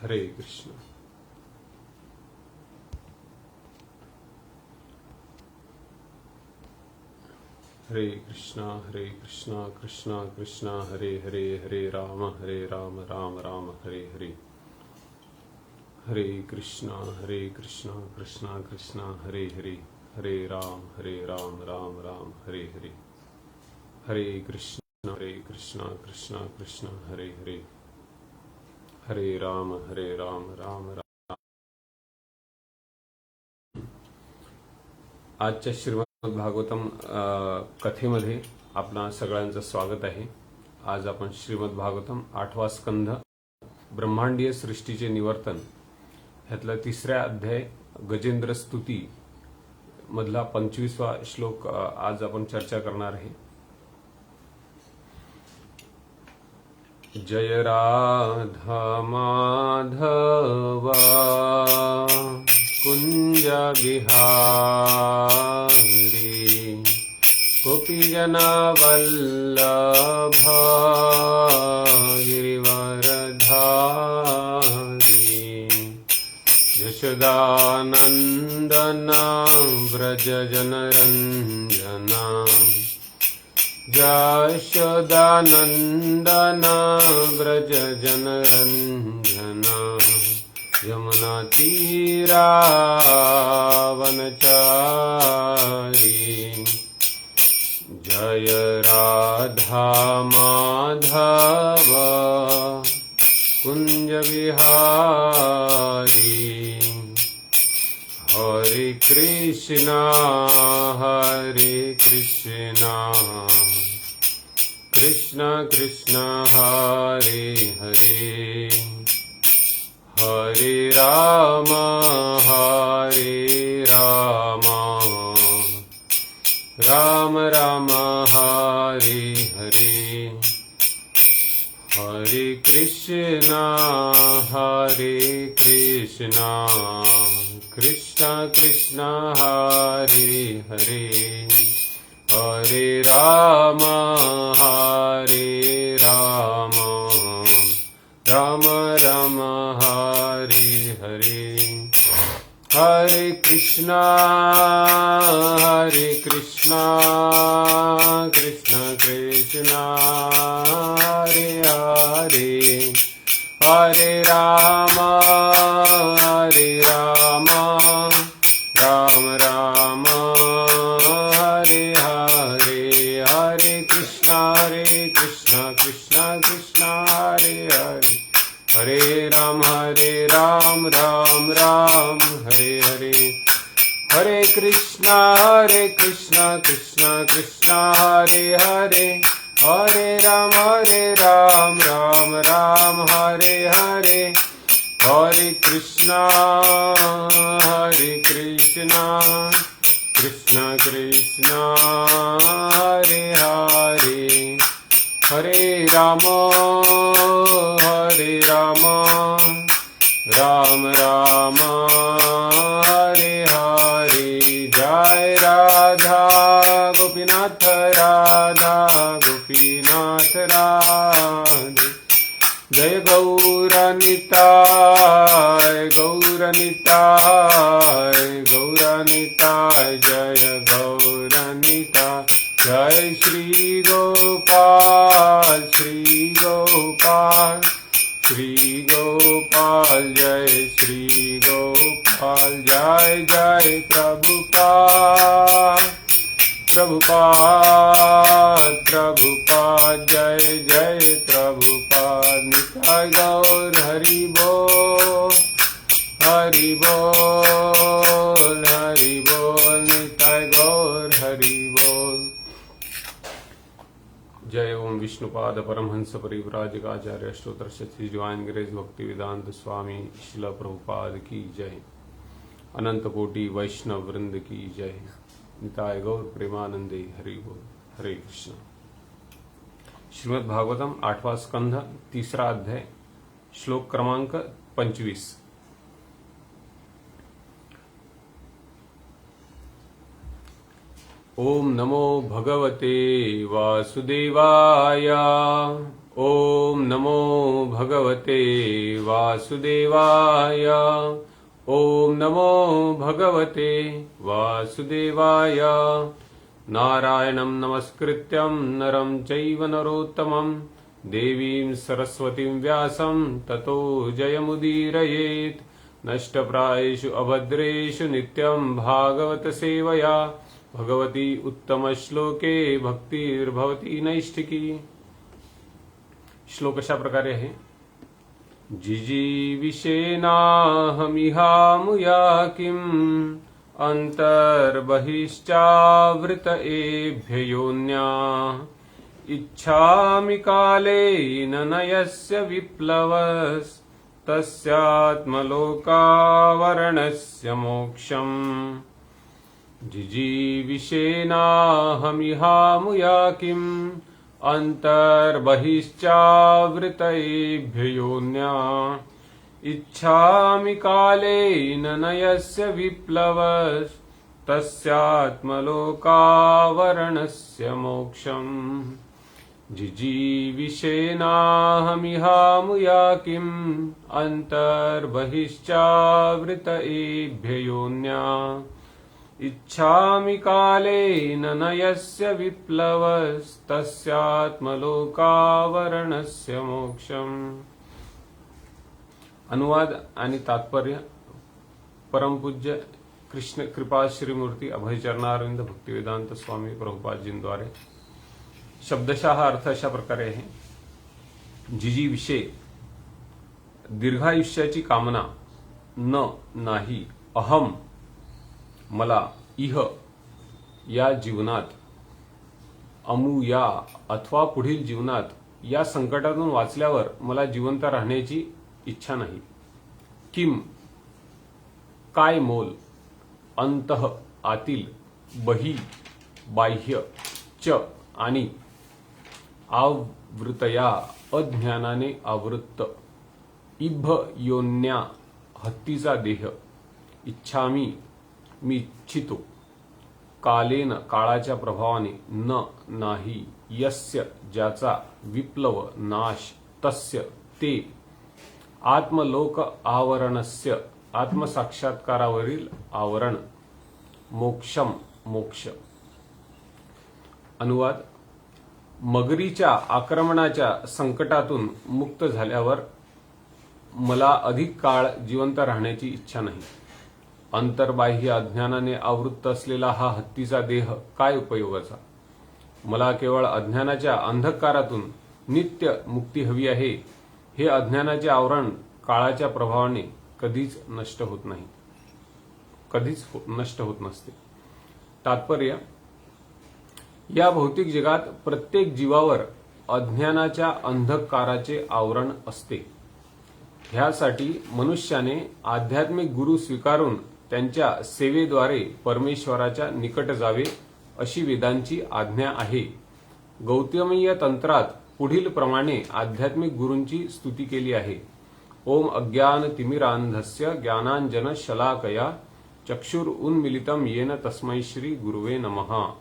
हरे कृष्ण। हरे कृष्णा कृष्णा कृष्णा हरे हरे, हरे राम राम राम हरे हरे। हरे कृष्णा कृष्णा कृष्णा हरे हरे, हरे राम राम राम हरे हरे। हरे कृष्णा कृष्णा कृष्णा हरे हरे, हरे राम राम राम। आजच्या श्रीमद भागवतम कथेमध्ये आपणा सगळ्यांचं स्वागत आहे। आज आपण श्रीमद भागवतम 8वा स्कंध ब्रह्मांडीय सृष्टीचे निवर्तन ह्यातला 3रा अध्याय गजेंद्र स्तुती मधला 25वा श्लोक आज आपण चर्चा करणार आहे। जय राधा माधवा कुंज बिहारी गोपीजना वल्लभा गिरिवरधारी यशोदानंदना व्रज जनरंजना यशोदानंदना व्रज जनरंजना यमुना तीरावनचारी जय राधा माधव कुंज बिहारी हरे कृष्णा कृष्ण कृष्ण हरे हरे, हरे राम राम राम हरे हरे। हरे कृष्णा कृष्ण कृष्ण हरे हरे, हरे राम राम राम हरे हरे। हरे कृष्णा कृष्ण कृष्ण हरे हरे, हरे राम राम राम हरे हरे। हरे कृष्णा कृष्ण कृष्ण हरे हरे, हरे राम राम राम हरे हरे। हरे कृष्णा कृष्ण कृष्ण हरे हरे, हरे राम राम राम हरे हरे। हरे कृष्णा कृष्ण कृष्ण हरे हरे, हरे राम राम राम हरे हरे। जय राधा गोपीनाथ राधा गोपीनाथ राधे, जय गौरनिताय गौरनिताय जय गौरनिताय। जय श्री गोपाल जय श्री गोपाल। जय जय प्रभुपाद जय जय प्रभुपाद। निताय गौर हरि बोल निताय गौर हरि बोल। जय ओम विष्णुपाद परमहंस परिव्राजकाचार्य अष्टोत्तर शती डिवाइन ग्रेस भक्ति वेदांत स्वामी शिला प्रभुपाद की जय। अनंत कोटि वैष्णव वृंद की जय। निताय गौर प्रेमानंदे हरि बोल। हरे कृष्ण। श्रीमद् भागवतम 8वां स्कंध 3रा अध्याय श्लोक क्रमांक 25। ओम नमो भगवते वासुदेवाय ओम नमो भगवते वासुदेवाय। ओम नमो भगवते वासुदेवाय। नारायणं नमस्कृत्यं नरं चैव नरोत्तमं देवीं सरस्वतीं व्यासं ततो जयमुदीरयेत्। नष्टप्रायेषु अभद्रेषु नित्यं भागवत सेवया भगवती उत्तमश्लोके भक्तिर्भवती नैष्ठिकी। श्लोक अशा प्रकारे आहे। जिजीविषेनाहमिहामुया किम् अन्तर्बहिश्चावृत एभ्ययोन्या इच्छामि कालेन नयस्य विप्लवस्तस्यात्मलोकावरणस्य मोक्षम्। जिजीविषेनाहमिहामुया किम् अन्तर्बहिश्चावृत एभ्ययोन्या इच्छामि कालेन नयस्य विप्लवस्तस्यात्मलोकावरणस्य मोक्षम्। जिजीविषेनाहमिहामुया किम् अन्तर्बहिश्चावृत एभ्ययोन्या इच्छामि कालेन नयस्य विप्लवस्तस्यात्मलोकावरणस्य मोक्षम्। अनुवाद आणि तात्पर्य परमपूज्य कृष्ण कृपा श्रीमूर्ती अभयचरणारविंद भक्तिवेदांत स्वामी प्रभुपादजींद्वारे। शब्दशः अर्थ अशा प्रकारे आहे। जिजी विषय दीर्घायुष्याची कामना, न नाही, अहम मला, इह या जीवनात, अमुया अथवा पुढील जीवनात या संकटातून वाचल्यावर मला जिवंत राहण्याची इच्छा नाही। किम काय मोल, अंतः आतील, बही बाह्य, च आणि आवृतया अज्ञानाने आवृत्त, इभ योन्या हत्तीचा देह, इच्छामी मी इच्छितो, कालेन काळाच्या प्रभावाने, न नाही, यस्य ज्याचा, विप्लव नाश, तस्य ते, आत्मलोक आवरणस्य आत्मसाक्षात्कारावरील आवरण, मोक्षम मोक्ष। अनुवाद मगरीच्या आक्रमणाच्या संकटातून मुक्त झाल्यावर मला अधिक काळ जिवंत राहण्याची इच्छा नाही। अंतर्बाह्य अज्ञानाने आवृत्त असलेला हा हत्तीचा देह काय उपयोगाचा। मला केवळ अज्ञानाच्या अंधकारातून नित्य मुक्ती हवी आहे। हे अज्ञानाचे आवरण काळाच्या प्रभावाने कधीच नष्ट होत नाही, कधीच नष्ट होत नसते। तात्पर्य या भौतिक जगात प्रत्येक जीवावर अज्ञानाच्या अंधकाराचे आवरण असते। ह्यासाठी मनुष्याने आध्यात्मिक गुरु स्वीकारून त्यांच्या सेवेद्वारे परमेश्वराच्या निकट जावे अशी वेदांची आज्ञा आहे। गौतमीय तंत्रात पुढील प्रमाणे आध्यात्मिक गुरूंची स्तुती केली आहे। ओम अज्ञान तिमिरांधस्य ज्ञानांजन शलाकया चक्षुर उन्मिलितम येन तस्मै श्री गुरुवे नमः।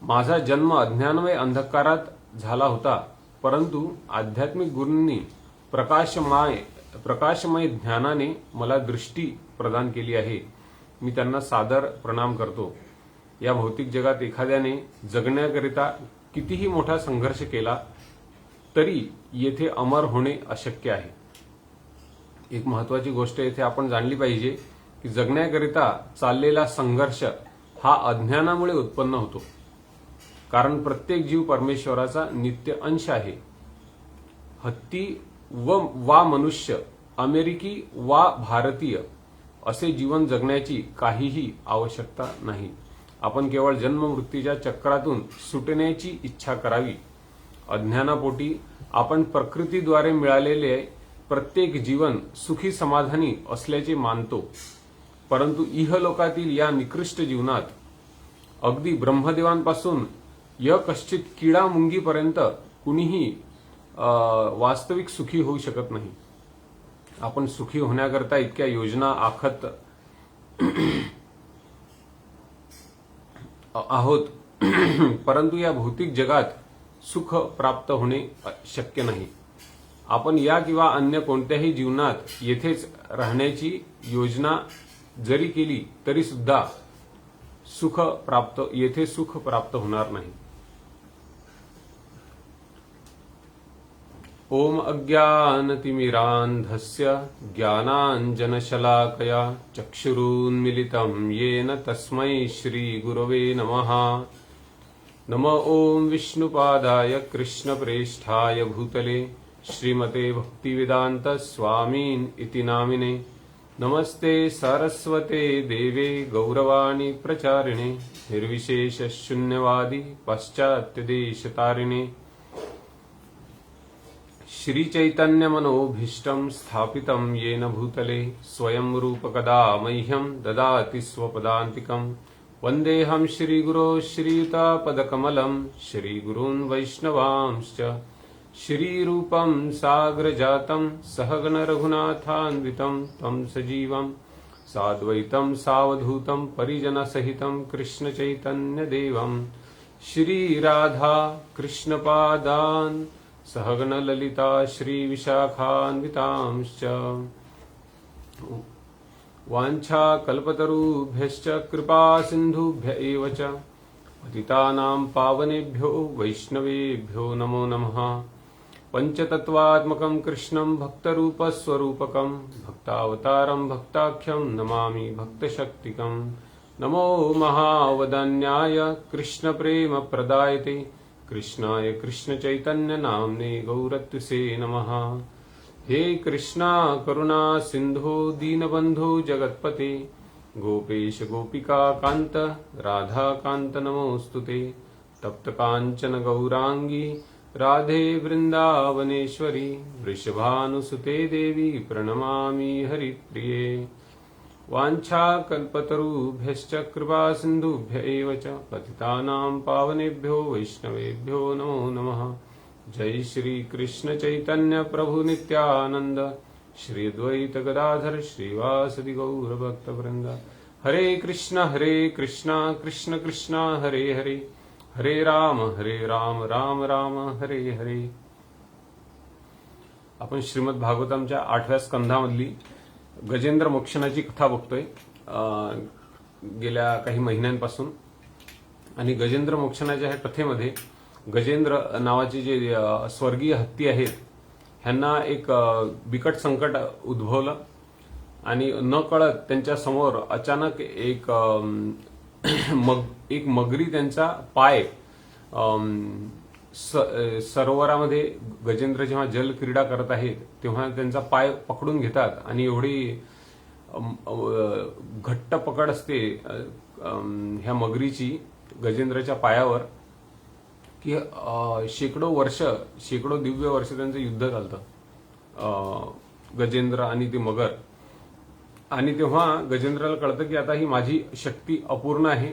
माझा जन्म अज्ञानमय अंधकारात झाला होता, परंतु आध्यात्मिक गुरूंनी प्रकाशमय ज्ञानाने मला दृष्टी प्रदान केली आहे। मी त्यांना सादर प्रणाम करतो। या भौतिक जगात एखाद्याने जगण्याकरिता कितीही मोठा संघर्ष केला तरी येथे अमर होणे अशक्य आहे। एक महत्वाची गोष्ट येथे आपण जाणली पाहिजे की जगण्याकरिता चाललेला संघर्ष हा अज्ञानामुळे उत्पन्न होतो, कारण प्रत्येक जीव परमेश्वराचा नित्य अंश आहे। हत्ती वा मनुष्य, अमेरिकी वा भारतीय असे जीवन जगण्याची काहीही आवश्यकता नाही। आपण केवळ जन्म मृत्यूच्या चक्रातून सुटण्याची इच्छा करावी। अज्ञानापोटी आपण प्रकृतीद्वारे मिळालेले प्रत्येक जीवन सुखी समाधानी असल्याचे मानतो, परंतु इहलोकातील या निकृष्ट जीवनात अगदी ब्रह्मदेवांपासून य कश्चित किडा मुंगीपर्यंत कुणीही वास्तविक सुखी होऊ शकत नाही। आपण सुखी होण्याकरता इतक्या योजना आखत आहोत, परंतु या भौतिक जगात सुख प्राप्त होणे शक्य नाही. आपण या किंवा अन्य कोणत्याही जीवनात येथेच राहण्याची योजना जरी केली तरी सुद्धा येथे सुख प्राप्त होणार नाही. ओम अज्ञानतिमिरान्धस्य ज्ञानाञ्जनशलाकया चक्षुरुन्मिलितं येन तस्मै श्रीगुरवे नमः. नमो ओम विष्णुपादाय कृष्णप्रेष्ठाय भूतले श्रीमते भक्तिवेदांत स्वामीन इति नामिने. नमस्ते सरस्वते देवे गौरवाणी प्रचारिणे निर्विशेष शून्यवादी पाश्चात्यदेशतारिणे. श्री चैतन्य मनोभीष्टं स्थापितं येन भूतले स्वयं रूपकदा मह्यं ददाति स्वपदान्तिकं. वन्देऽहं श्रीगुरो श्रीयुतापदकमलं श्रीगुरून् वैष्णवांश्च. श्रीरूपं साग्रजातं सहगण रघुनाथान्वितं तं सजीवं साद्वैतं सावधूतं परिजनसहितं कृष्णचैतन्यदेवं. श्रीराधा कृष्णपादान् सहगण ललिता श्रीविशाखान्वितांश्च. वाञ्छाकल्पतरुभ्यश्च कृपा सिन्धुभ्य एव च पतितानां पावनेभ्यो वैष्णवेभ्यो नमो नमः. पंचतत्वात्मकं कृष्णं भक्तरूपस्वरूपकं भक्तावतारं भक्ताख्यं नमामि भक्तशक्तिकं. नमो महावदान्याय कृष्णप्रेमप्रदायते कृष्णाय कृष्णचैतन्यनाम्ने गौरत्युसे नमः. हे कृष्णा करुणा सिन्धो दीनबन्धो जगत्पते गोपेश गोपिका कांत राधा कांत नमोस्तुते. तप्त कांचन गौरांगी राधे वृंदावनेश्वरी वृषभानुसुते देवी प्रणमामि हरिप्रिये. वाञ्छाकल्पतरुभ्यश्च कृपा सिन्धुभ्य एव च पतितानां पावनेभ्यो वैष्णवेभ्यो नमो नमः. जय श्री कृष्ण चैतन्य प्रभु नित्यानंद श्री अद्वैत गदाधर श्रीवासदि गौर भक्तवृंद. हरे कृष्ण कृष्ण कृष्ण हरे हरे हरे राम राम राम हरे हरे. आपण श्रीमद भागवतांच्या 8व्या स्कंधामधली गजेंद्र मोक्षणाची कथा बघतोय गेल्या काही महिन्यांपासून. आणि गजेंद्र मोक्षणाच्या ह्या कथेमध्ये गजेंद्र नावाचे जे स्वर्गीय हत्ती आहेत ह्यांना एक बिकट संकट उद्भवलं आणि न कळत त्यांच्या समोर अचानक एक मगरी त्यांचा पाय सरोवरामध्ये गजेंद्र जेव्हा जल क्रीडा करत आहेत तेव्हा त्यांचा पाय पकडून घेतात आणि एवढी घट्ट पकड असते ह्या मगरीची गजेंद्रच्या पायावर की शेकडो दिव्य वर्ष त्यांचं युद्ध चालतं गजेंद्र आणि ती मगर. आणि तेव्हा गजेंद्राला कळतं की आता ही माझी शक्ती अपूर्ण आहे.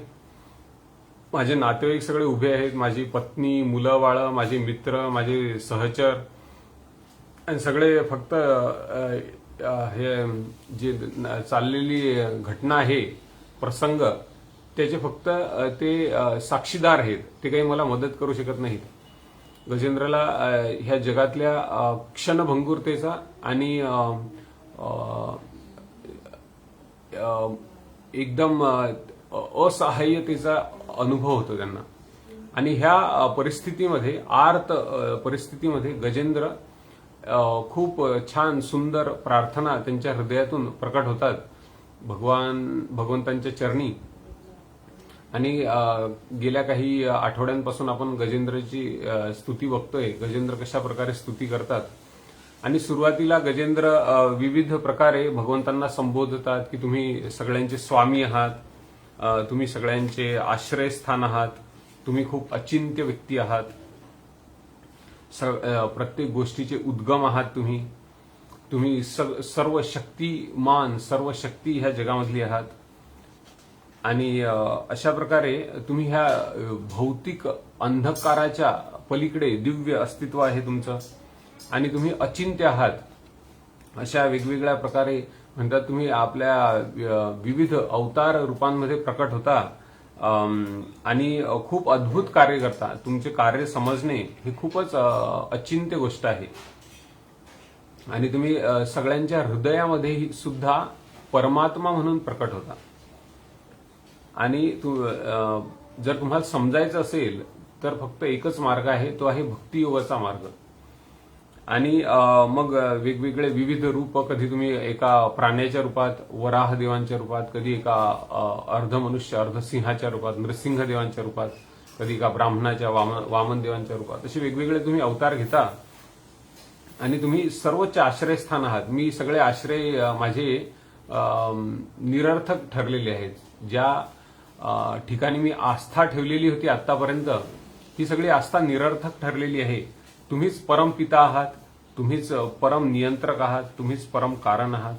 माझे नातेवाईक सगळे उभे आहेत, माझी पत्नी, मुलं बाळं, माझे मित्र, माझे सहचर आणि सगळे फक्त हे जे चाललेली घटना आहे प्रसंग त्याचे फक्त ते साक्षीदार आहेत. ते काही मला मदत करू शकत नाहीत. गजेंद्राला ह्या जगातल्या क्षणभंगुरतेचा आणि एकदम असहाय्यतेचा अनुभव होतो त्यांना. आणि ह्या परिस्थितीमध्ये परिस्थितीमध्ये गजेंद्र खूप छान सुंदर प्रार्थना त्यांच्या हृदयातून प्रकट होतात भगवंतांच्या चरणी. आणि गेल्या काही आठवड्यांपासून आपण गजेंद्रची स्तुती बघतोय. गजेंद्र कशा प्रकारे स्तुती करतात. आणि सुरुवातीला गजेंद्र विविध प्रकारे भगवंतांना संबोधतात की तुम्ही सगळ्यांचे स्वामी आहात, तुम्ही सगळ्यांचे आश्रयस्थान आहात, तुम्ही खूप अचिंत्य व्यक्ती आहात, प्रत्येक गोष्टीचे उद्गम आहात, तुम्ही सर्व शक्तिमान, सर्व शक्ती ह्या जगामधली आहात. आणि अशा प्रकारे तुम्ही ह्या भौतिक अंधकाराच्या पलीकडे दिव्य अस्तित्व आहे तुमचं आणि तुम्ही अचिंत्य आहात. अशा वेगवेगळ्या प्रकारे म्हणतात तुम्ही आपल्या विविध अवतार रूपांमध्ये प्रकट होता आणि खूप अद्भुत कार्य करता. तुमचे कार्य समजणे ही खूपच अचिंत्य गोष्ट आहे. आणि तुम्ही सगळ्यांच्या हृदयामध्ये सुद्धा परमात्मा म्हणून प्रकट होता. आणि जर तुम्हाला समजायचं असेल तर फक्त एकच मार्ग आहे, तो आहे भक्तियोगाचा मार्ग. आणि मग वेगवेगळे विविध रूप, कधी तुम्ही एका प्राण्याच्या रूपात, वराह देवांच्या रूपात, कधी एका अर्ध मनुष्य अर्ध सिंहाच्या रूपात, नृसिंह देवांच्या रूपात, कधी एका ब्राह्मणाच्या वामन देवांच्या रूपात, असे वेगवेगळे तुम्ही अवतार घेता. आणि तुम्ही सर्वोच्च आश्रयस्थान आहात. मी सगळे आश्रय माझे निरर्थक ठरलेले आहेत. ज्या ठिकाणी मी आस्था ठेवलेली होती आतापर्यंत, ही सगळी आस्था निरर्थक ठरलेली आहे. तुम्हीच परमपिता आहात, तुम्हीच परम नियंत्रक आहात, तुम्हीच परम कारण आहात,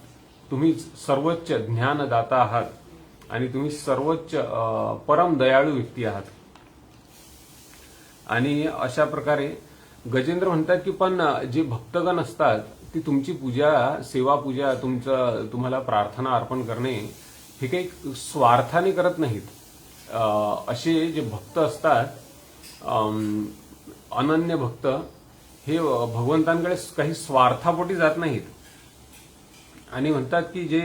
तुम्हीच सर्वोच्च ज्ञानदाता आहात आणि तुम्ही सर्वोच्च परम दयाळू व्यक्ती आहात. आणि अशा प्रकारे गजेंद्र म्हणतात की पण जे भक्तगण असतात ती तुमची पूजा, सेवा पूजा, तुम्हाला प्रार्थना अर्पण करणे हे काही स्वार्थाने करत नाहीत. असे जे भक्त असतात, अनन्य भक्त, हे भगवंतांकडे काही स्वार्थापोटी जात नाहीत. आणि म्हणतात की जे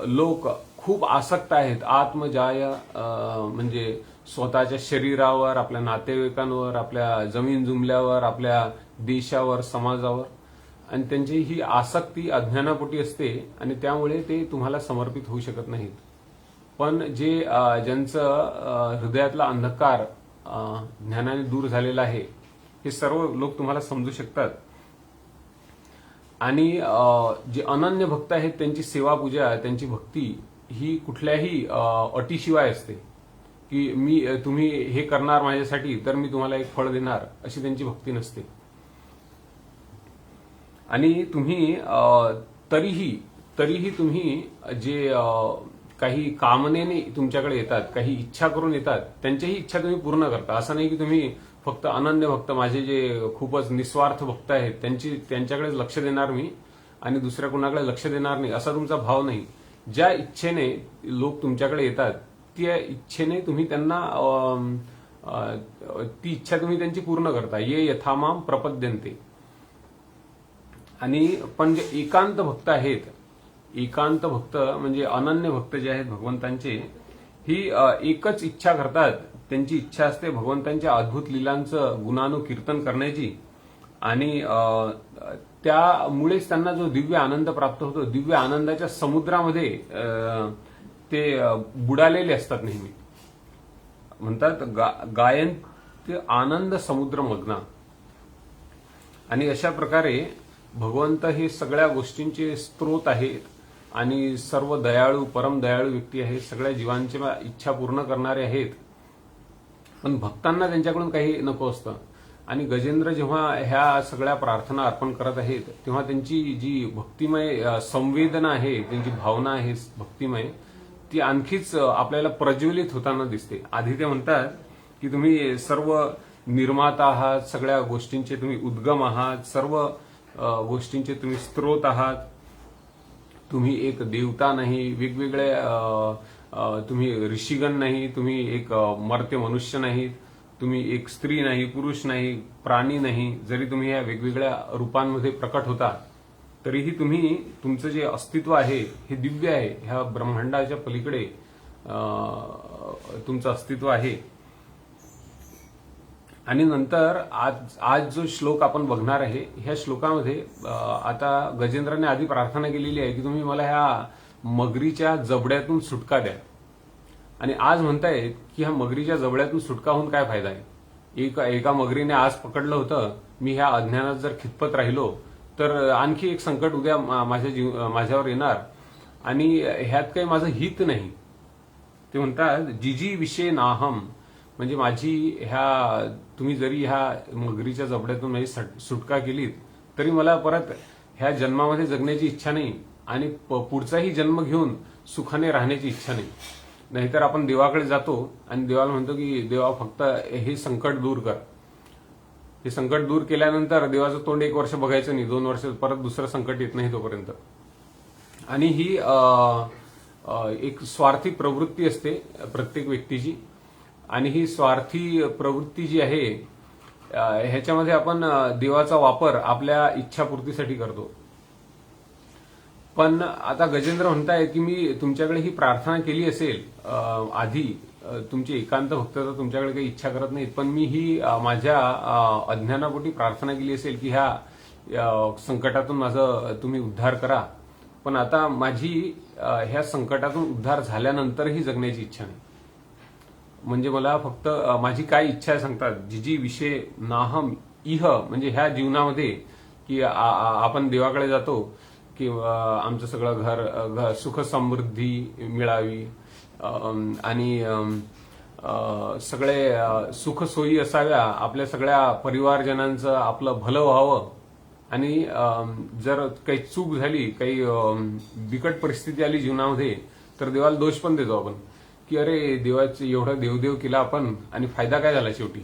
लोक खूप आसक्त आहेत आत्मजाय, म्हणजे स्वतःच्या शरीरावर, आपल्या नातेवाईकांवर, आपल्या जमीन जुमल्यावर, आपल्या देशावर, समाजावर, आणि त्यांची ही आसक्ती अज्ञानापोटी असते आणि त्यामुळे ते तुम्हाला समर्पित होऊ शकत नाहीत. पण ज्यांचं हृदयातला अंधकार ज्ञानाने दूर झालेला आहे, हे सर्व लोक तुम्हाला समजू शकतात. आणि जे अनन्य भक्त आहेत त्यांची सेवा पूजा, त्यांची भक्ती ही कुठल्याही अटीशिवाय असते. की तुम्ही हे करणार माझ्यासाठी तर मी तुम्हाला एक फळ देणार, अशी त्यांची भक्ती नसते. आणि तुम्ही तरीही तुम्ही जे काही कामनेने तुमच्याकडे येतात, काही इच्छा करून येतात, त्यांच्याही इच्छा तुम्ही पूर्ण करता. असं नाही की तुम्ही फक्त अनन्य भक्त, माझे जे खूपच निस्वार्थ भक्त आहेत त्यांच्याकडे लक्ष देणार मी आणि दुसऱ्या कुणाकडे लक्ष देणार नाही, असा तुमचा भाव नाही. ज्या इच्छेने लोक तुमच्याकडे येतात त्या इच्छेने तुम्ही त्यांना ती इच्छा तुम्ही त्यांची पूर्ण करता. ये यथामाम प्रपद्यन्ते. आणि पण जे एकांत भक्त आहेत, एकांत भक्त म्हणजे अनन्य भक्त जे आहेत भगवंतांचे, ही एकच इच्छा करतात. त्यांची इच्छा असते भगवंतांच्या अद्भुत लीलांचं गुणानुकीर्तन करण्याची. आणि त्यामुळेच त्यांना जो दिव्य आनंद प्राप्त होतो, दिव्य आनंदाच्या समुद्रामध्ये ते बुडालेले असतात नेहमी. म्हणतात गायन आनंद समुद्र मग्ना. आणि अशा प्रकारे भगवंत हे सगळ्या गोष्टींचे स्त्रोत आहेत आणि सर्व दयाळू, परम दयाळू व्यक्ती आहेत, सगळ्या जीवांच्या इच्छा पूर्ण करणारे आहेत. पण भक्तांना त्यांच्याकडून काही नको असतं. आणि गजेंद्र जेव्हा ह्या सगळ्या प्रार्थना अर्पण करत आहेत तेव्हा त्यांची जी भक्तिमय संवेदना आहे, त्यांची भावना आहे भक्तिमय, ती आणखीच आपल्याला प्रज्वलित होताना दिसते. आधी ते म्हणतात की तुम्ही सर्व निर्माता आहात, सगळ्या गोष्टींचे तुम्ही उद्गम आहात, सर्व गोष्टींचे तुम्ही स्त्रोत आहात, तुम्ही एक देवता नाही, वेगवेगळे तुम्ही ऋषीगण नाही, तुम्ही एक मर्त्य मनुष्य नाही, तुम्ही एक स्त्री नाही, पुरुष नाही, प्राणी नाही. जरी तुम्ही या वेगवेगळ्या रूपांमध्ये प्रकट होता तरीही तुमचं जे अस्तित्व आहे हे दिव्य आहे. ह्या ब्रह्मांडाच्या पलीकडे तुमचं अस्तित्व आहे. आणि नंतर आज जो श्लोक आपण बघणार आहे, ह्या श्लोकामध्ये आता गजेंद्राने आधी प्रार्थना केलेली आहे की तुम्ही मला ह्या मगरीच्या जबड्यातून सुटका द्या. आणि आज म्हणतायत की ह्या मगरीच्या जबड्यातून सुटका होऊन काय फायदा आहे. एका मगरीने आज पकडलं होतं, मी ह्या अज्ञानात जर खितपत राहिलो तर आणखी एक संकट उद्या माझ्यावर येणार आणि ह्यात काही माझं हित नाही. ते म्हणतात जिजी विषय नाहम, म्हणजे तुम्ही जरी ह्या मगरीच्या जबड्यातून माझी सुटका केलीत तरी मला परत ह्या जन्मामध्ये जगण्याची इच्छा नाही आणि पुढचाही जन्म घेऊन सुखाने राहण्याची इच्छा नाही. नाहीतर आपण देवाकडे जातो आणि देवाला म्हणतो की देवा फक्त हे संकट दूर कर. हे संकट दूर केल्यानंतर देवाचं तोंड 1 वर्ष बघायचं नाही, 2 वर्ष, परत दुसरं संकट येत नाही तोपर्यंत. आणि ही एक स्वार्थी प्रवृत्ती असते प्रत्येक व्यक्तीची, आणि ही स्वार्थी प्रवृत्ती जी आहे ह्याच्यामध्ये आपण देवाचा वापर आपल्या इच्छापूर्तीसाठी करतो. पण आता गजेंद्र म्हणताय की मी तुमच्याकडे ही प्रार्थना केली असेल आधी, तुमची एकांत भक्त तर तुमच्याकडे काही इच्छा करत नाहीत, पण मी ही माझ्या अज्ञानापोटी प्रार्थना केली असेल की ह्या संकटातून माझं तुम्ही उद्धार करा. पण आता माझी ह्या संकटातून उद्धार झाल्यानंतरही जगण्याची इच्छा नाही. म्हणजे मला फक्त माझी काय इच्छा आहे सांगतात, जी विषय नाहम इह, म्हणजे ह्या जीवनामध्ये की आपण देवाकडे जातो की आमचं सगळं घर सुख समृद्धी मिळावी आणि सगळे सुख सोयी असाव्या, आपल्या सगळ्या परिवारजनांचं आपलं भलं व्हावं, आणि जर काही चूक झाली, काही बिकट परिस्थिती आली जीवनामध्ये तर देवाला दोष पण देतो आपण की अरे देवाचं एवढा देवदेव केला आपण आणि फायदा काय झाला शेवटी,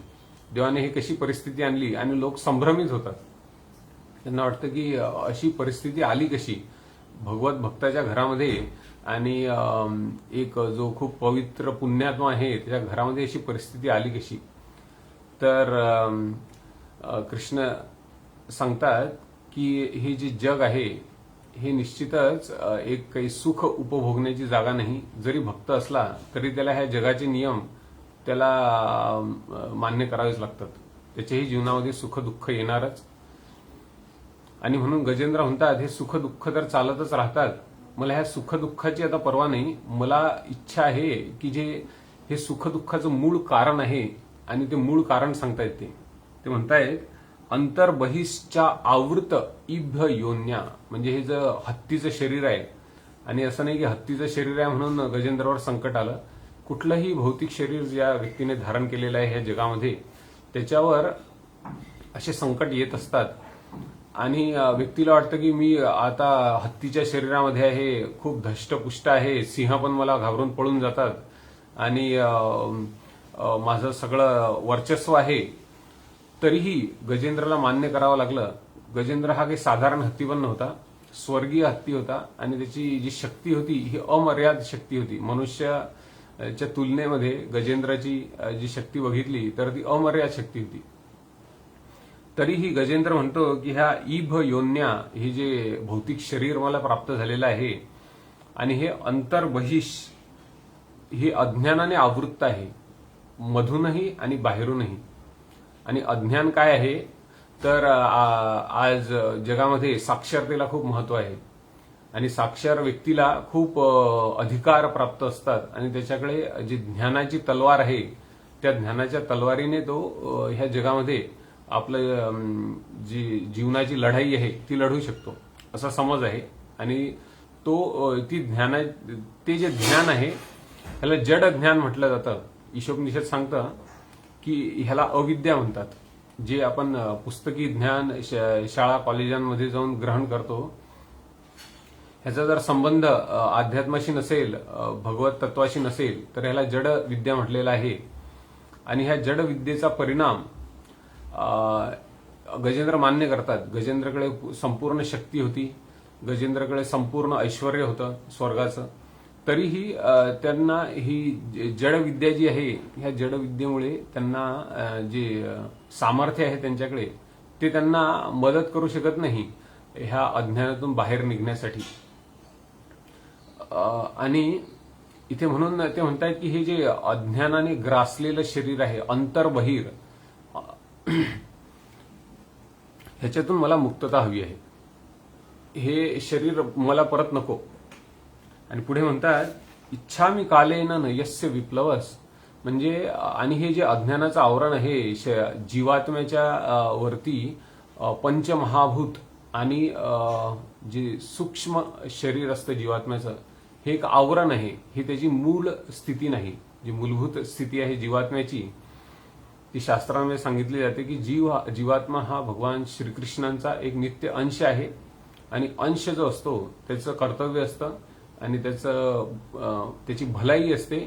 देवाने ही कशी परिस्थिती आणली. आणि लोक संभ्रमित होतात, त्यांना वाटतं की अशी परिस्थिती आली कशी भगवत भक्ताच्या घरामध्ये, आणि एक जो खूप पवित्र पुण्यात्मा आहे त्याच्या घरामध्ये अशी परिस्थिती आली कशी. तर कृष्ण सांगतात की हे जे जग आहे हे निश्चितच एक काही सुख उपभोगण्याची जागा नाही. जरी भक्त असला तरी त्याला ह्या जगाचे नियम त्याला मान्य करावेच लागतात. त्याच्याही जीवनामध्ये सुख दुःख येणारच. आणि म्हणून गजेंद्र म्हणतात हे सुख दुःख तर चालतच राहतात, मला ह्या सुख दुःखाची आता पर्वा नाही. मला इच्छा आहे की जे हे सुख दुःखाचं मूळ कारण आहे, आणि ते मूळ कारण सांगतायत ते म्हणतायत अंतर्बहिश्चा आवृत इभ योन्या. म्हणजे हे जे हत्तीचं शरीर आहे, आणि असं नाही की हत्तीचं शरीर आहे म्हणून गजेंद्रावर संकट आलं. कुठलंही भौतिक शरीर ज्या व्यक्तीने धारण केलेलं आहे ह्या जगामध्ये त्याच्यावर असे संकट येत असतात. आणि व्यक्तीला वाटतं की मी आता हत्तीच्या शरीरामध्ये आहे, खूप धष्टपुष्ट आहे, सिंह पण मला घाबरून पळून जातात, आणि माझं सगळं वर्चस्व आहे. तरीही गजेंद्रला मान्य करावं लागलं. गजेंद्र हा काही साधारण हत्ती पण नव्हता, स्वर्गीय हत्ती होता, आणि त्याची जी शक्ती होती ही अमर्याद शक्ती होती. मनुष्याच्या तुलनेमध्ये गजेंद्राची जी शक्ती बघितली तर ती अमर्याद शक्ती होती. तरीही गजेंद्र म्हणतो की ह्या इभ योन्या, हे जे भौतिक शरीर मला प्राप्त झालेलं आहे, आणि हे अंतर्बहिष, हे अज्ञानाने आवृत्त आहे, मधूनही आणि बाहेरूनही. आणि अज्ञान काय आहे तर आज जगामध्ये साक्षरतेला खूप महत्व आहे, आणि साक्षर व्यक्तीला खूप अधिकार प्राप्त असतात, आणि त्याच्याकडे जी ज्ञानाची तलवार आहे त्या ज्ञानाच्या तलवारीने तो ह्या जगामध्ये आपलं जी जीवनाची लढाई आहे ती लढू शकतो, असा समज आहे. आणि ते जे ज्ञान आहे ह्याला जड ज्ञान म्हटलं जातं. ईशोपनिषद सांगतं की ह्याला अविद्या म्हणतात. जे आपण पुस्तकी ज्ञान शाळा कॉलेजांमध्ये जाऊन ग्रहण करतो, ह्याचा जर संबंध अध्यात्माशी नसेल, भगवत तत्वाशी नसेल, तर ह्याला जड विद्या म्हटलेला आहे. आणि ह्या जड विद्येचा परिणाम गजेंद्र मान्य करतात. गजेंद्रकडे संपूर्ण शक्ती होती, गजेंद्रकडे संपूर्ण ऐश्वर होतं स्वर्गाचं, तरीही त्यांना ही जडविद्या जी आहे ह्या जडविद्येमुळे त्यांना जे सामर्थ्य आहे त्यांच्याकडे ते त्यांना मदत करू शकत नाही ह्या अज्ञानातून बाहेर निघण्यासाठी. आणि इथे म्हणून ते म्हणतात की हे जे अज्ञानाने ग्रासलेलं शरीर आहे अंतर्बहिर, ह्याच्यातून मला मुक्तता हवी आहे, हे शरीर मला परत नको. आणि पुढे म्हणतात इच्छामी कालेन नयस्य विप्लवस, म्हणजे आणि हे जे अज्ञानाचं आवरण आहे जीवात्म्याच्या वरती पंचमहाभूत आणि जे सूक्ष्म शरीर असतं जीवात्म्याचं, हे एक आवरण आहे, ही त्याची मूळ स्थिती नाही. जी मूलभूत स्थिती आहे जीवात्म्याची ती शास्त्रांमध्ये सांगितली जाते की जीवात्मा हा भगवान श्रीकृष्णांचा एक नित्य अंश आहे, आणि अंश जो असतो त्याचं कर्तव्य असतं आणि त्याची भलाई असते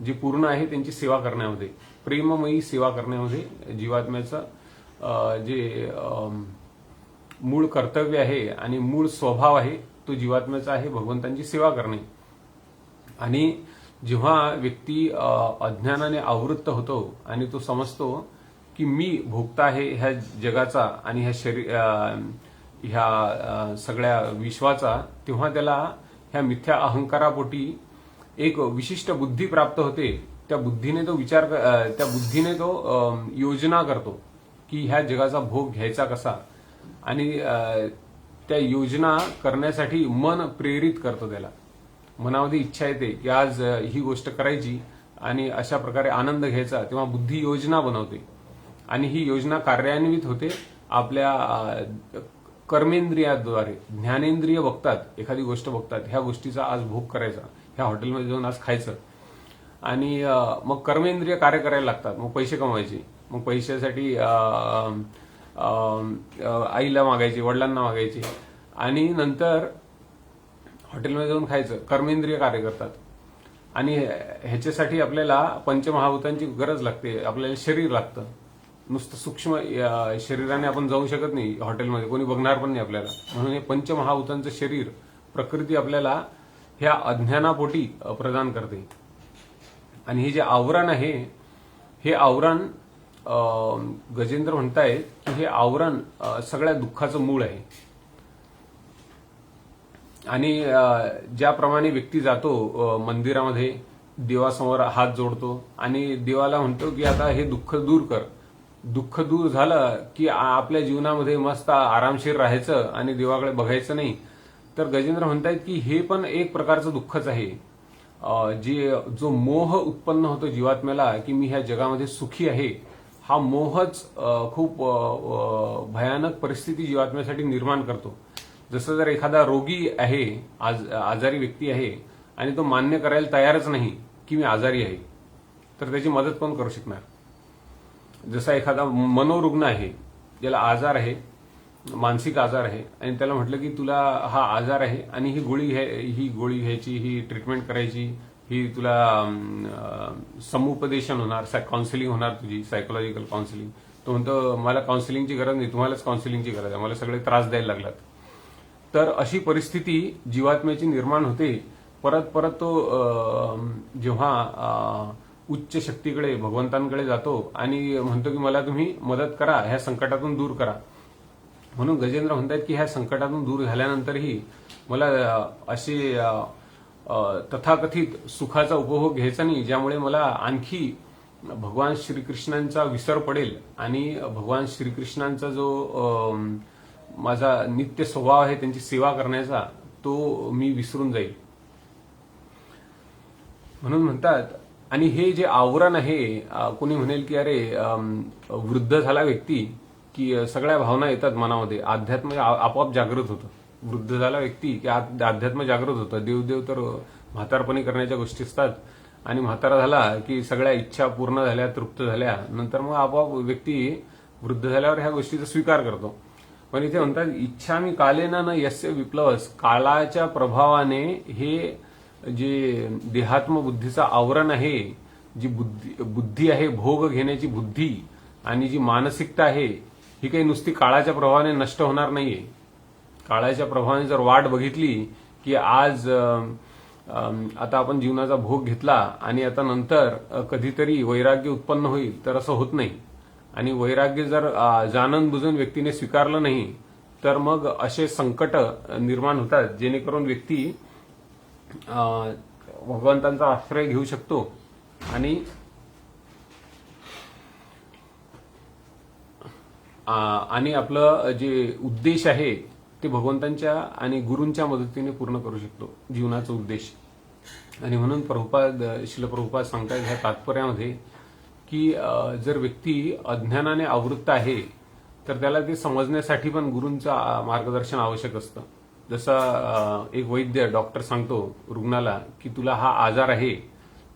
जी पूर्ण आहे त्यांची सेवा करण्यामध्ये, प्रेममयी सेवा करण्यामध्ये जीवात्म्याचं जे मूळ कर्तव्य आहे आणि मूळ स्वभाव आहे तो जीवात्म्याचा आहे भगवंतांची सेवा करणे. आणि जेव्हा व्यक्ती अज्ञानाने आवृत्त होतो आणि तो समजतो की मी भोगता आहे ह्या जगाचा आणि ह्या सगळ्या विश्वाचा, तेव्हा त्याला ह्या मिथ्या अहंकारापोटी एक विशिष्ट बुद्धी प्राप्त होते. त्या बुद्धीने तो योजना करतो की ह्या जगाचा भोग घ्यायचा कसा, आणि त्या योजना करण्यासाठी मन प्रेरित करतो. त्याला मनामध्ये इच्छा येते की आज ही गोष्ट करायची आणि अशा प्रकारे आनंद घ्यायचा, तेव्हा बुद्धी योजना बनवते आणि ही योजना कार्यान्वित होते आपल्या कर्मेंद्रियाद्वारे. ज्ञानेंद्रिय बघतात, एखादी गोष्ट बघतात, ह्या गोष्टीचा आज भोग करायचा, ह्या हॉटेलमध्ये जाऊन आज खायचं, आणि मग कर्मेंद्रिय कार्य करायला लागतात. मग पैसे कमवायचे, मग पैशासाठी आईला मागायचे, वडिलांना मागायचे, आणि नंतर हॉटेलमध्ये जाऊन खायचं, कर्मेंद्रिय कार्य करतात. आणि ह्याच्यासाठी आपल्याला पंचमहाभूतांची गरज लागते, आपल्याला शरीर लागतं. नुसतं सूक्ष्म शरीराने आपण जाऊ शकत नाही हॉटेलमध्ये, कोणी बघणार पण नाही आपल्याला. म्हणून हे पंचमहाभूतांचं शरीर, प्रकृती आपल्याला ह्या अज्ञानापोटी प्रदान करते. आणि हे जे आवरण आहे, हे आवरण गजेंद्र म्हणतायत की हे आवरण सगळ्या दुःखाचं मूळ आहे. आणि ज्याप्रमाणे व्यक्ती जातो मंदिरामध्ये, देवासमोर हात जोडतो आणि देवाला म्हणतो की आता हे दुःख दूर कर. दुःख दूर झालं की आपल्या जीवनामध्ये मस्त आरामशीर राहायचं आणि देवाकडे बघायचं नाही. तर गजेंद्र म्हणतायत की हे पण एक प्रकारचं दुःखच आहे. जो मोह उत्पन्न होतो जीवात्म्याला की मी ह्या जगामध्ये सुखी आहे, हा मोहच खूप भयानक परिस्थिती जीवात्म्यासाठी निर्माण करतो. जसं जर एखादा रोगी आहे, आजारी व्यक्ती आहे, आणि तो मान्य करायला तयारच नाही की मी आजारी आहे, तर त्याची मदत कोण करू शकणार? जसा एखादा मनोरुग्ण आहे, ज्याला आजार आहे, मानसिक आजार आहे, आणि त्याला म्हटलं की तुला हा आजार आहे आणि ही गोळी घ्यायची, ही ट्रीटमेंट करायची, ही तुला समुपदेशन होणार, काउन्सिलिंग होणार, तुझी सायकोलॉजिकल काउन्सिलिंग. तो म्हणतो मला काउन्सिलिंगची गरज नाही, तुम्हालाच काउन्सिलिंगची गरज आहे, मला सगळे त्रास द्यायला लागलात. तर अशी परिस्थिती जीवात्म्याची निर्माण होते. परत तो जेव्हा उच्च शक्तीकडे, भगवंतांकडे जातो आणि म्हणतो की मला तुम्ही मदत करा, ह्या संकटातून दूर करा. म्हणून गजेंद्र म्हणतात की ह्या संकटातून दूर झाल्यानंतरही मला असे तथाकथित सुखाचा उपभोग घ्यायचा नाही, ज्यामुळे मला आणखी भगवान श्रीकृष्णांचा विसर पडेल आणि भगवान श्रीकृष्णांचा जो माझा नित्य स्वभाव आहे त्यांची सेवा करण्याचा, तो मी विसरून जाईल. म्हणून म्हणतात. आणि हे जे आवरण आहे, कोणी म्हणेल की अरे वृद्ध झाला व्यक्ती की सगळ्या भावना येतात मनामध्ये, अध्यात्म आपोआप जागृत होतं. वृद्ध झाला व्यक्ती की अध्यात्म जागृत होतं. देवदेव तर म्हातारपणी करण्याच्या गोष्टी असतात, आणि म्हातारा झाला की सगळ्या इच्छा पूर्ण झाल्या, तृप्त झाल्या, नंतर मग आपोआप व्यक्ती वृद्ध झाल्यावर ह्या गोष्टीचा स्वीकार करतो. पण इथे म्हणतात इच्छामी कालेन न यस्य विप्लवस, काळाच्या प्रभावाने हे जे देहात्म बुद्धीचा आवरण आहे, जी बुद्धी आहे, भोग घेण्याची बुद्धी, आणि जी मानसिकता आहे, ही काही नुसती काळाच्या प्रभावाने नष्ट होणार नाहीये. काळाच्या प्रभावाने जर वाट बघितली की आज आता आपण जीवनाचा भोग घेतला आणि आता नंतर कधीतरी वैराग्य उत्पन्न होईल, तर असं होत नाही. आणि वैराग्य जर जाणून बुजून व्यक्तीने स्वीकारलं नाही, तर मग असे संकट निर्माण होतात जेणेकरून व्यक्ती भगवंतांचा आश्रय घेऊ शकतो आणि आपलं जे उद्देश आहे ते भगवंतांच्या आणि गुरूंच्या मदतीने पूर्ण करू शकतो, जीवनाचा उद्देश. आणि म्हणून श्रील प्रभुपाद सांगतात ह्या तात्पर्यामध्ये की जर व्यक्ती अज्ञानाने आवृत्त आहे, तर त्याला ते समजण्यासाठी पण गुरूंचं मार्गदर्शन आवश्यक असतं. जसा एक वैद्य, डॉक्टर सांगतो रुग्णाला की तुला हा आजार आहे,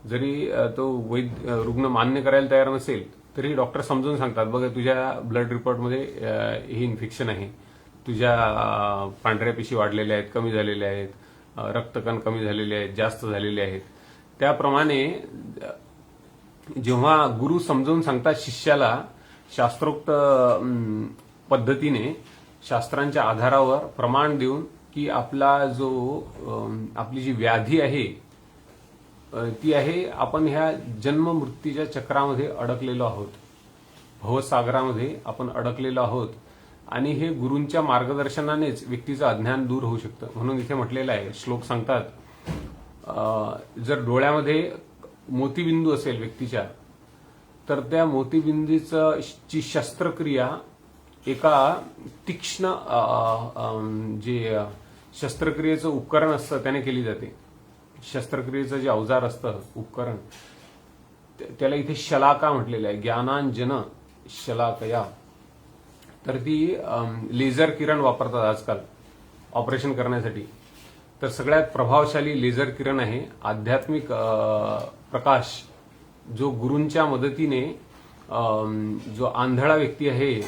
जरी तो रुग्ण मान्य करायला तयार नसेल तरी डॉक्टर समजून सांगतात, बघा तुझ्या ब्लड रिपोर्टमध्ये हे इन्फेक्शन आहे, तुझ्या पांढऱ्या पेशी वाढलेल्या आहेत, कमी झालेल्या आहेत, रक्तकण कमी झालेले आहेत, जास्त झालेले आहेत. त्याप्रमाणे जेव्हा गुरु समजून सांगतात शिष्याला शास्त्रोक्त पद्धतीने, शास्त्रांच्या आधारावर प्रमाण देऊन की आपली जी व्याधी आहे ती आहे आपण ह्या जन्म मृत्यूच्या चक्रामध्ये अडकलेलो आहोत, भवसागरामध्ये आपण अडकलेलो आहोत आणि हे गुरूंच्या मार्गदर्शनानेच व्यक्तीचं अज्ञान दूर होऊ शकतं. म्हणून इथे म्हटलेलं आहे, श्लोक सांगतात, जर डोळ्यामध्ये मोतीबिंदू असेल व्यक्तीच्या, तर त्या मोतीबिंदूची शस्त्रक्रिया एका तीक्ष्ण जे शस्त्रक्रियेचं उपकरण असतं त्याने केली जाते. शस्त्रक्रियेचं जे अवजार असतं, उपकरण, त्याला इथे शलाका म्हटलेलं आहे, ज्ञानांजन शलाकया. तर ती लेझर किरण वापरतात आजकाल ऑपरेशन करण्यासाठी. तर सगळ्यात प्रभावशाली लेझर किरण आहे आध्यात्मिक प्रकाश, जो गुरूंच्या मदतीने जो आंधळा व्यक्ती आहे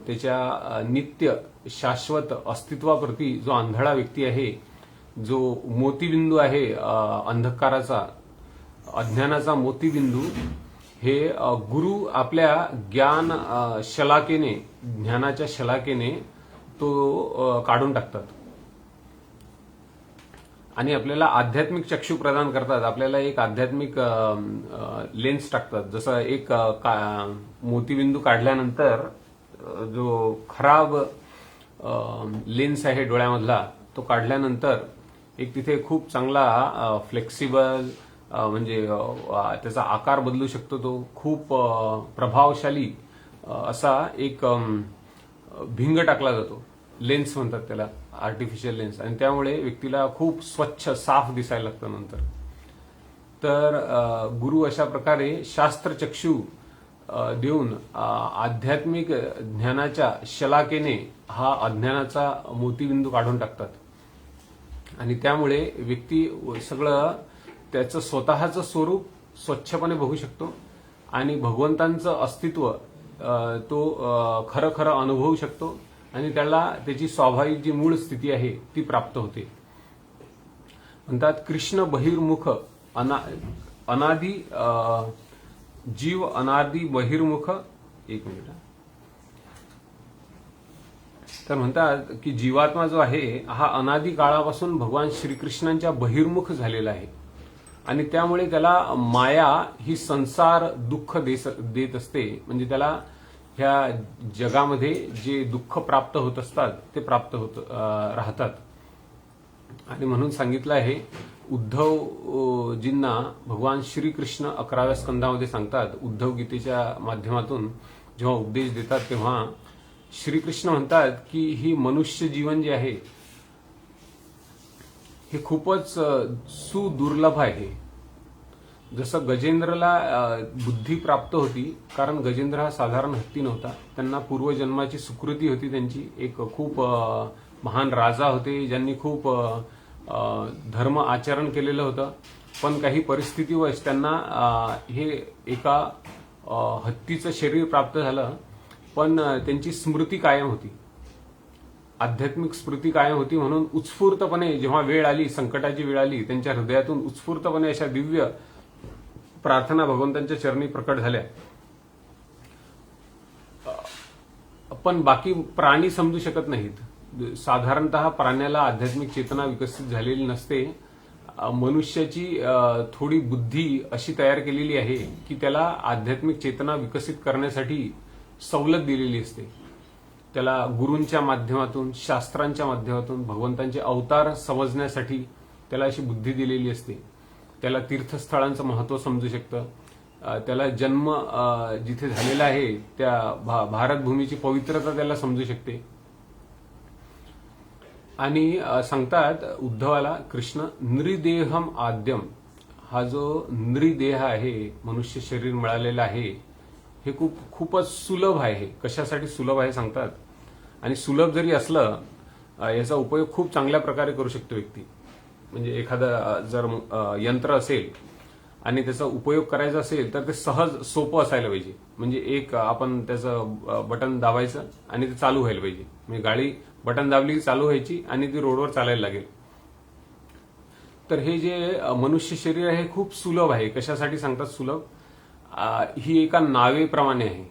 त्याच्या नित्य शाश्वत अस्तित्वाप्रती जो आंधळा व्यक्ती आहे, जो मोतीबिंदू आहे अंधकाराचा, अज्ञानाचा मोतीबिंदू, हे गुरु आपल्या ज्ञान शलाकेने, ज्ञानाच्या शलाकेने तो काढून टाकतात आणि आपल्याला आध्यात्मिक चक्षु प्रदान करतात. आपल्याला एक आध्यात्मिक लेन्स टाकतात. जसं एक मोतीबिंदू काढल्यानंतर जो खराब लेन्स आहे डोळ्यामधला, तो काढल्यानंतर एक तिथे खूप चांगला फ्लेक्सिबल, म्हणजे त्याचा आकार बदलू शकतो, तो खूप प्रभावशाली असा एक भिंग टाकला जातो. लेन्स म्हणतात त्याला, आर्टिफिशियल लेन्स. आणि त्यामुळे व्यक्तीला खूप स्वच्छ साफ दिसायला लागतं नंतर. तर गुरु अशा प्रकारे शास्त्रचक्षु देऊन आध्यात्मिक ज्ञानाच्या शलाकेने हा अज्ञानाचा मोतीबिंदू काढून टाकतात आणि त्यामुळे व्यक्ती सगळं त्याचं स्वतःचं स्वरूप स्वच्छपणे बघू शकतो आणि भगवंतांचं अस्तित्व तो खरं खरं अनुभवू शकतो आणि त्याला त्याची स्वाभाविक जी मूळ स्थिती आहे ती प्राप्त होते. म्हणतात कृष्ण बहिर्मुख अनादी जीव अनादी बहिर्मुख. एक मिनिट. तर म्हणतात की जीवात्मा जो आहे हा अनादी काळापासून भगवान श्रीकृष्णांच्या बहिर्मुख झालेला आहे आणि त्यामुळे त्याला माया ही संसार दुःख देत असते. म्हणजे त्याला ह्या जगामध्ये जे दुःख प्राप्त होत असतात ते प्राप्त होत राहतात. आणि म्हणून सांगितलं आहे उद्धवजींना भगवान श्रीकृष्ण 11व्या स्कंदामध्ये सांगतात, उद्धव गीतेच्या माध्यमातून जेव्हा उपदेश देतात तेव्हा श्रीकृष्ण म्हणतात की ही मनुष्य जीवन जे आहे हे खूपच सुदुर्लभ आहे. जसं गजेंद्रला बुद्धी प्राप्त होती, कारण गजेंद्र हा साधारण हत्ती नव्हता, त्यांना पूर्वजन्माची सुकृती होती, त्यांची एक खूप महान राजा होते ज्यांनी खूप धर्म आचरण केलेलं होतं. पण काही परिस्थितीवश त्यांना हे एका हत्तीचं शरीर प्राप्त झालं, पण त्यांची स्मृती कायम होती, आध्यात्मिक स्मृती कायम होती. म्हणून उत्स्फूर्तपणे जेव्हा वेळ आली, संकटाची वेळ आली, त्यांच्या हृदयातून उत्स्फूर्तपणे अशा दिव्य प्रार्थना भगवंतांच्या चरणी प्रकट झाल्या. पण बाकी प्राणी समजू शकत नाहीत. साधारणतः प्राण्याला आध्यात्मिक चेतना विकसित झालेली नसते. मनुष्याची थोडी बुद्धी अशी तयार केलेली आहे की त्याला आध्यात्मिक चेतना विकसित करण्यासाठी सवलत दिलेली असते. त्याला गुरूंच्या माध्यमातून, शास्त्रांच्या माध्यमातून भगवंतांचे अवतार समजण्यासाठी त्याला अशी बुद्धी दिलेली असते. त्याला तीर्थस्थळांचं महत्व समजू शकतं, त्याला जन्म जिथे झालेला आहे त्या भारतभूमीची पवित्रता त्याला समजू शकते. आणि सांगतात उद्धवाला कृष्ण, नृदेहम आद्यम, हा जो नृदेह आहे, मनुष्य शरीर मिळालेला आहे, हे खूपच सुलभ आहे. कशासाठी सुलभ आहे सांगतात. आणि सुलभ जरी असलं, याचा उपयोग खूप चांगल्या प्रकारे करू शकतो व्यक्ती. म्हणजे एखादं जर यंत्र असेल आणि त्याचा उपयोग करायचा असेल तर ते सहज सोपं असायला पाहिजे. म्हणजे एक आपण त्याचं बटन दाबायचं आणि ते चालू व्हायला पाहिजे. म्हणजे गाडी बटन दाबली की चालू व्हायची आणि ती रोडवर चालायला लागेल. तर हे जे मनुष्य शरीर आहे खूप सुलभ आहे. कशासाठी सांगतात सुलभ? ही एका नावेप्रमाणे आहे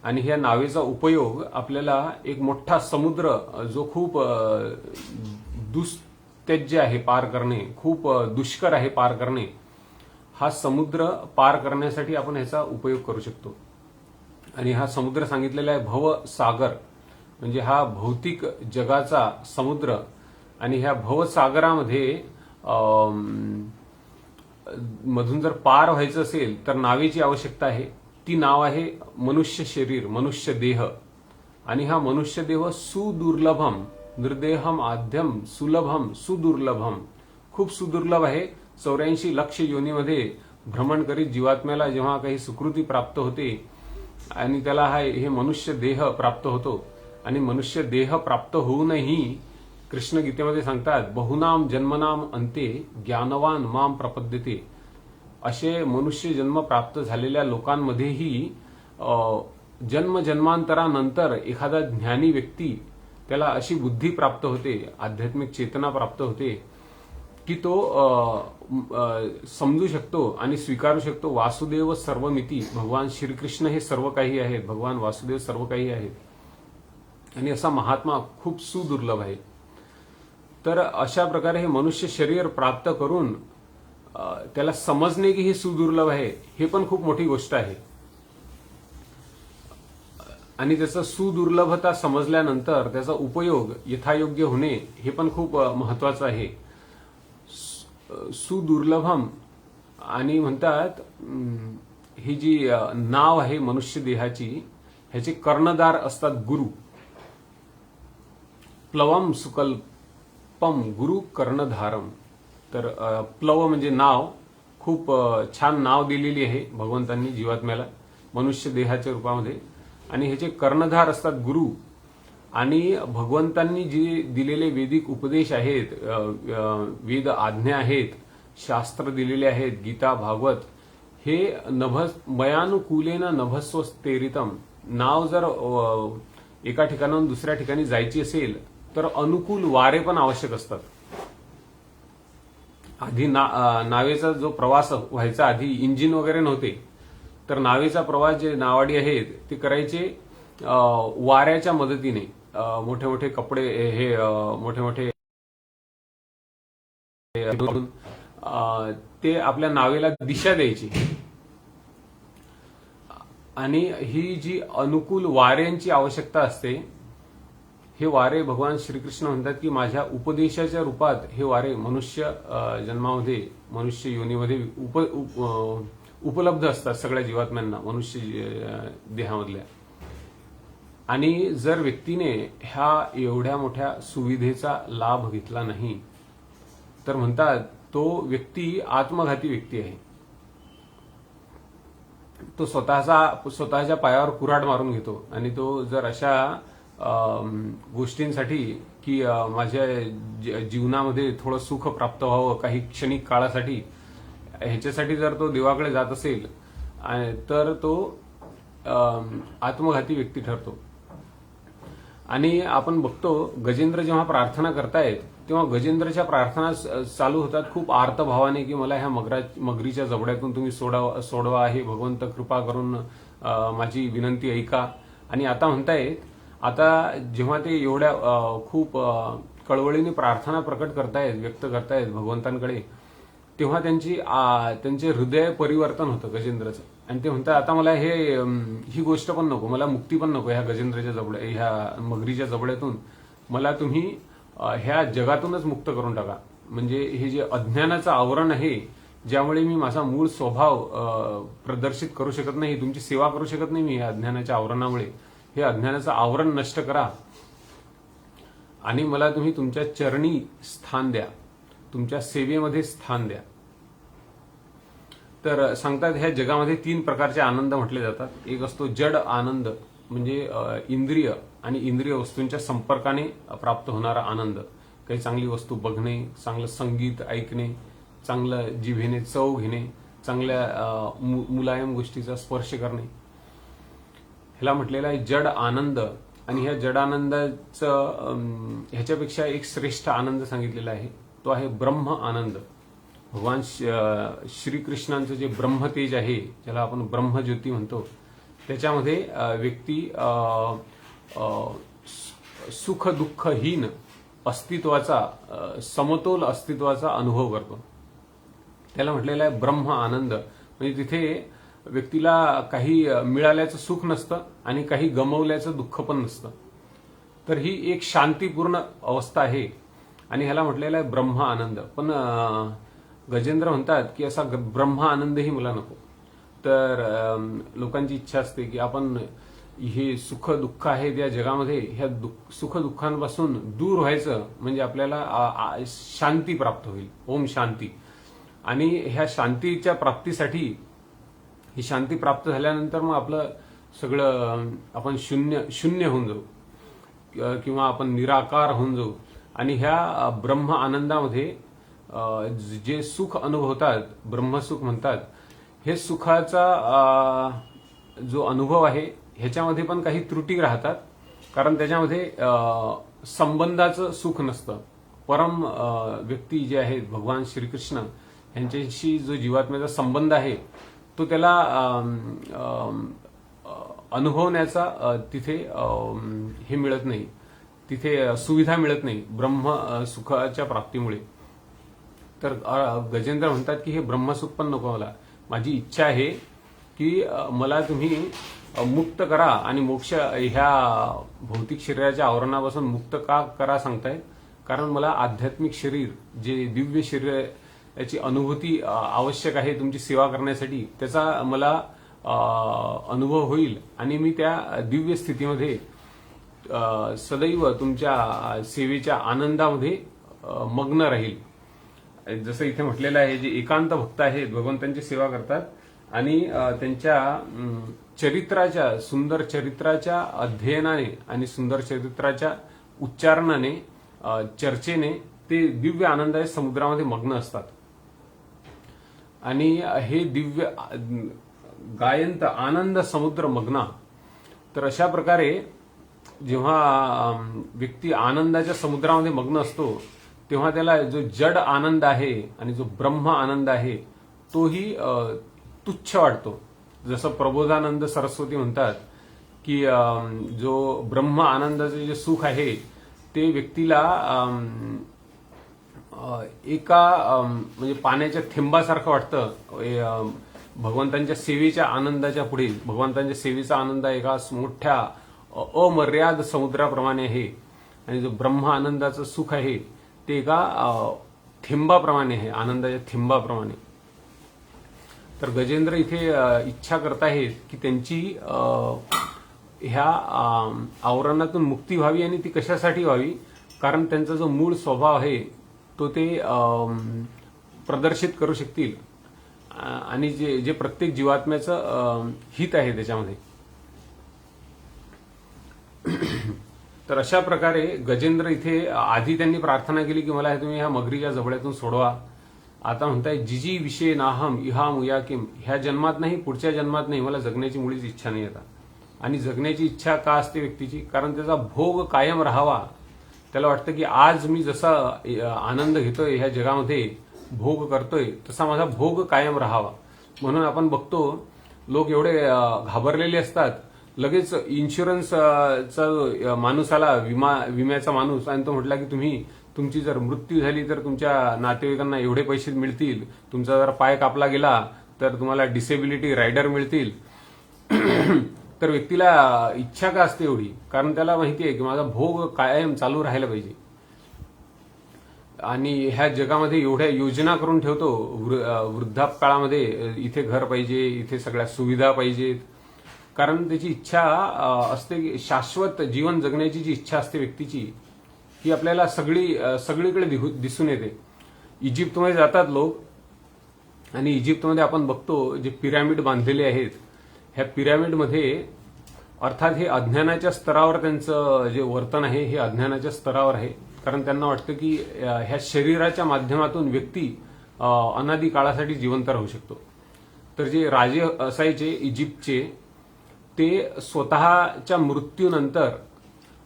आणि ह्या नावेचा उपयोग आपल्याला एक मोठा समुद्र जो खूप दुस्त्यज्य आहे पार करणे, खूप दुष्कर आहे पार करणे, हा समुद्र पार करण्यासाठी आपण ह्याचा उपयोग करू शकतो. आणि हा समुद्र सांगितलेला आहे भवसागर, म्हणजे हा भौतिक जगाचा समुद्र. आणि ह्या भवसागरामध्ये मधून जर पार व्हायचं असेल तर नावेची आवश्यकता आहे. ती नाव आहे मनुष्य शरीर, मनुष्य देह. आणि हा मनुष्य देह सुदुर्लभम, निर्देहम आद्यम सुलभम सुदुर्लभम, खूप सुदुर्लभ आहे. 84 लक्ष योनीमध्ये भ्रमण करीत जीवात्म्याला जेव्हा काही सुकृती प्राप्त होते आणि त्याला हे मनुष्य देह प्राप्त होतो. आणि मनुष्य देह प्राप्त होऊनही कृष्ण गीतेमध्ये सांगतात, बहुनाम जन्मनाम अंते ज्ञानवान माम प्रपद्यते. असे मनुष्य जन्म प्राप्त झालेल्या लोकांमध्येही जन्मजन्मांतरानंतर एखादा ज्ञानी व्यक्ती, त्याला अशी बुद्धी प्राप्त होते, आध्यात्मिक चेतना प्राप्त होते की तो समजू शकतो आणि स्वीकारू शकतो वासुदेव सर्वमिती, भगवान श्रीकृष्ण हे सर्व काही आहेत, भगवान वासुदेव सर्व काही आहेत. आणि असा महात्मा खूप सुदुर्लभ आहे. तर अशा प्रकारे हे मनुष्य शरीर प्राप्त करून त्याला समजणे की हे सुदुर्लभ आहे, हे पण खूप मोठी गोष्ट आहे. आणि त्याचा सुदुर्लभता समजल्यानंतर त्याचा उपयोग यथायोग्य होणे हे पण खूप महत्वाचं आहे. सुदुर्लभम आणि म्हणतात ही जी नाव आहे मनुष्य देहाची, ह्याचे कर्णधार असतात गुरु. प्लवम सुकल्पम गुरु कर्णधारम. तर प्लव म्हणजे नाव, खूप छान नाव दिलेली आहे भगवंतांनी जीवात्म्याला मनुष्य देहाच्या रूपामध्ये. आणि ह्याचे कर्णधार असतात गुरु. आणि भगवंतांनी जे दिलेले वैदिक उपदेश आहेत, वेद आज्ञा आहेत, शास्त्र दिलेले आहेत, गीता भागवत, हे मयानुकूलेन नभस्वस्तेरितम. नाव जर एका ठिकाणाहून दुसऱ्या ठिकाणी जायची असेल तर अनुकूल वारे पण आवश्यक असतात. आधी नावेचा जो प्रवास व्हायचा, आधी इंजिन वगैरे नव्हते, तर नावेचा प्रवास जे नावाडी आहेत ते करायचे वाऱ्याच्या मदतीने. मोठे मोठे कपडे, हे मोठे मोठे ते आपल्या नावेला दिशा द्यायची. आणि ही जी अनुकूल वाऱ्यांची आवश्यकता असते, हे वारे भगवान श्रीकृष्ण म्हणतात की माझ्या उपदेशाच्या रूपात हे वारे मनुष्य जन्मामध्ये, मनुष्य योनीमध्ये उपलब्ध असतात सगळ्या जीवात्म्यांना मनुष्य देहामधल्या. आणि जर व्यक्तीने ह्या एवढ्या मोठ्या सुविधेचा लाभ घेतला नाही तर म्हणतात तो व्यक्ती आत्मघाती व्यक्ती आहे. तो स्वतःच्या पायावर कुऱ्हाड मारून घेतो. आणि तो जर अशा गोष्टींसाठी की माझ्या जीवनामध्ये थोडं सुख प्राप्त व्हावं काही क्षणिक काळासाठी, ह्याच्यासाठी जर तो देवाकडे जात असेल तर तो आत्मघाती व्यक्ती ठरतो. आणि आपण बघतो गजेंद्र जेव्हा प्रार्थना करतायत तेव्हा गजेंद्रच्या प्रार्थना चालू होतात खूप आर्तभावाने की मला ह्या मगरीच्या जबड्यातून तुम्ही सोडवा, हे भगवंत कृपा करून माझी विनंती ऐका. आणि आता म्हणतायत, आता जेव्हा ते एवढ्या खूप कळवळीने प्रार्थना प्रकट करतायत, व्यक्त करतायत भगवंतांकडे, तेव्हा त्यांचे हृदय परिवर्तन होतं गजेंद्रचं. आणि ते म्हणतात आता मला ही गोष्ट पण नको, मला मुक्ती पण नको ह्या गजेंद्रच्या ह्या मगरीच्या जबड्यातून, मला तुम्ही ह्या जगातूनच मुक्त करून टाका. म्हणजे हे जे अज्ञानाचं आवरण आहे, ज्यामुळे मी माझा मूळ स्वभाव प्रदर्शित करू शकत नाही, तुमची सेवा करू शकत नाही मी या अज्ञानाच्या आवरणामुळे, हे अज्ञानाचं आवरण नष्ट करा आणि मला तुम्ही तुमच्या चरणी स्थान द्या, तुमच्या सेवेमध्ये स्थान द्या. तर सांगतात ह्या जगामध्ये 3 प्रकारचे आनंद म्हटले जातात. एक असतो जड आनंद, म्हणजे इंद्रिय आणि इंद्रिय वस्तूंच्या संपर्काने प्राप्त होणारा आनंद. काही चांगली वस्तू बघणे, चांगलं संगीत ऐकणे, चांगलं जिभेने चव घेणे, चांगल्या मुलायम गोष्टीचा स्पर्श करणे, ह्याला म्हटलेला आहे जड आनंद. आणि ह्या जड आनंदाचं ह्याच्यापेक्षा एक श्रेष्ठ आनंद सांगितलेला आहे, तो आहे ब्रह्म आनंद. भगवान श्रीकृष्णांचं जे ब्रह्मतेज आहे, ज्याला आपण ब्रह्मज्योती म्हणतो, त्याच्यामध्ये व्यक्ती सुख दुःखहीन अस्तित्वाचा समतोल अस्तित्वाचा अनुभव करतो. त्याला म्हटलेलं आहे ब्रह्म आनंद. म्हणजे तिथे व्यक्तीला काही मिळाल्याचं सुख नसतं आणि काही गमावल्याचं दुःख पण नसतं. तर ही एक शांतीपूर्ण अवस्था आहे आणि ह्याला म्हटलेलं आहे ब्रह्म आनंद. पण गजेंद्र म्हणतात की असा ब्रह्म आनंदही मला नको. तर लोकांची इच्छा असते की आपण हे सुख दुःख आहे त्या जगामध्ये ह्या सुख दुःखांपासून दूर व्हायचं, म्हणजे आपल्याला शांती प्राप्त होईल. ओम शांती. आणि ह्या शांतीच्या प्राप्तीसाठी ही शांती प्राप्त झाल्यानंतर मग आपलं सगळं आपण शून्य होऊन जाऊ किंवा आपण निराकार होऊन जाऊ. आणि ह्या ब्रह्म आनंदामध्ये जे सुख अनुभवतात, ब्रह्मसुख म्हणतात, हे सुखाचा जो अनुभव आहे ह्याच्यामध्ये पण काही त्रुटी राहतात. कारण त्याच्यामध्ये संबंधाचं सुख नसतं. परम व्यक्ती जे आहेत भगवान श्रीकृष्ण यांच्याशी जो जीवात्म्याचा संबंध आहे तो त्याला अनुभवण्याचा तिथे हे मिळत नाही, तिथे सुविधा मिळत नाही ब्रह्म सुखाच्या प्राप्तीमुळे. तर गजेंद्र म्हणतात की हे ब्रह्मसुख पण नको मला. माझी इच्छा आहे की मला तुम्ही मुक्त करा आणि मोक्ष ह्या भौतिक शरीराच्या आवरणापासून मुक्त का करा सांगताय. कारण मला आध्यात्मिक शरीर, जे दिव्य शरीर याची अनुभूती आवश्यक आहे तुमची सेवा करण्यासाठी, त्याचा मला अनुभव होईल आणि मी त्या दिव्य स्थितीमध्ये सदैव तुमच्या सेवेच्या आनंदामध्ये मग्न राहील. जसं इथे म्हटलेलं आहे, जे एकांत भक्त आहेत भगवंतांची सेवा करतात आणि त्यांच्या चरित्राच्या, सुंदर चरित्राच्या अध्ययनाने आणि सुंदर चरित्राच्या उच्चारणाने, चर्चेने ते दिव्य आनंदाच्या समुद्रामध्ये मग्न असतात. आणि हे दिव्य गायंत आनंद समुद्र मग्ना. तर अशा प्रकारे जेव्हा व्यक्ती आनंदाच्या समुद्रामध्ये मग्न असतो तेव्हा त्याला जो जड आनंद आहे आणि जो ब्रह्म आनंद आहे तोही तुच्छ वाटतो. जसं प्रबोधानंद सरस्वती म्हणतात की जो ब्रह्म आनंदाचे जे सुख आहे ते व्यक्तीला एका म्हणजे पाण्याच्या थेंबासारखं वाटतं. भगवंतांच्या सेवेच्या आनंदाच्या पुढे भगवंतांच्या सेवेचा आनंद एका मोठ्या अमर्याद समुद्राप्रमाणे आहे आणि जो ब्रह्म आनंदाचं सुख आहे ते एका थेंबाप्रमाणे आहे, आनंदाच्या थेंबाप्रमाणे. तर गजेंद्र इथे इच्छा करतायत की त्यांची ह्या आवरणातून मुक्ती व्हावी. आणि ती कशासाठी व्हावी? कारण त्यांचा जो मूळ स्वभाव आहे तो ते प्रदर्शित करू शकतील आणि जे प्रत्येक जीवात्म्याचं हित आहे त्याच्यामध्ये. तर अशा प्रकारे गजेंद्र इथे आधी त्यांनी प्रार्थना केली की मला तुम्ही ह्या मगरीच्या जबड्यातून सोडवा. आता म्हणताय जिजी विषय नाहम इहा मुयाकिम. ह्या जन्मात नाही, पुढच्या जन्मात नाही, मला जगण्याची मुळीच इच्छा नाही आता. आणि जगण्याची इच्छा का असते व्यक्तीची? कारण त्याचा भोग कायम राहावा. त्याला वाटतं की आज मी जसा आनंद घेतोय ह्या जगामध्ये, भोग करतोय, तसा माझा भोग कायम राहावा. म्हणून आपण बघतो लोक एवढे घाबरलेले असतात. लगेच इन्शुरन्सचा माणूस आला, विम्याचा माणूस, आणि तो म्हटला की तुमची जर मृत्यू झाली तर तुमच्या नातेवाईकांना एवढे पैसे मिळतील, तुमचा जर पाय कापला गेला तर तुम्हाला डिसेबिलिटी रायडर मिळतील. तर व्यक्तीला इच्छा का असते एवढी? कारण त्याला माहिती आहे की माझा भोग कायम चालू राहायला पाहिजे. आणि ह्या जगामध्ये एवढ्या योजना करून ठेवतो, वृद्धापकाळामध्ये इथे घर पाहिजे, इथे सगळ्या सुविधा पाहिजेत. कारण त्याची इच्छा असते की शाश्वत जीवन जगण्याची जी इच्छा असते व्यक्तीची, ही आपल्याला सगळीकडे दिसून येते. इजिप्तमध्ये जातात लोक आणि इजिप्तमध्ये आपण बघतो जे पिरॅमिड बांधलेले आहेत, ह्या पिरॅमिडमध्ये अर्थात हे अज्ञानाच्या स्तरावर त्यांचं जे वर्तन आहे हे अज्ञानाच्या स्तरावर आहे. कारण त्यांना वाटतं की ह्या शरीराच्या माध्यमातून व्यक्ती अनादी काळासाठी जिवंत राहू शकतो. तर जे राजे असायचे इजिप्तचे, ते स्वतःच्या मृत्यूनंतर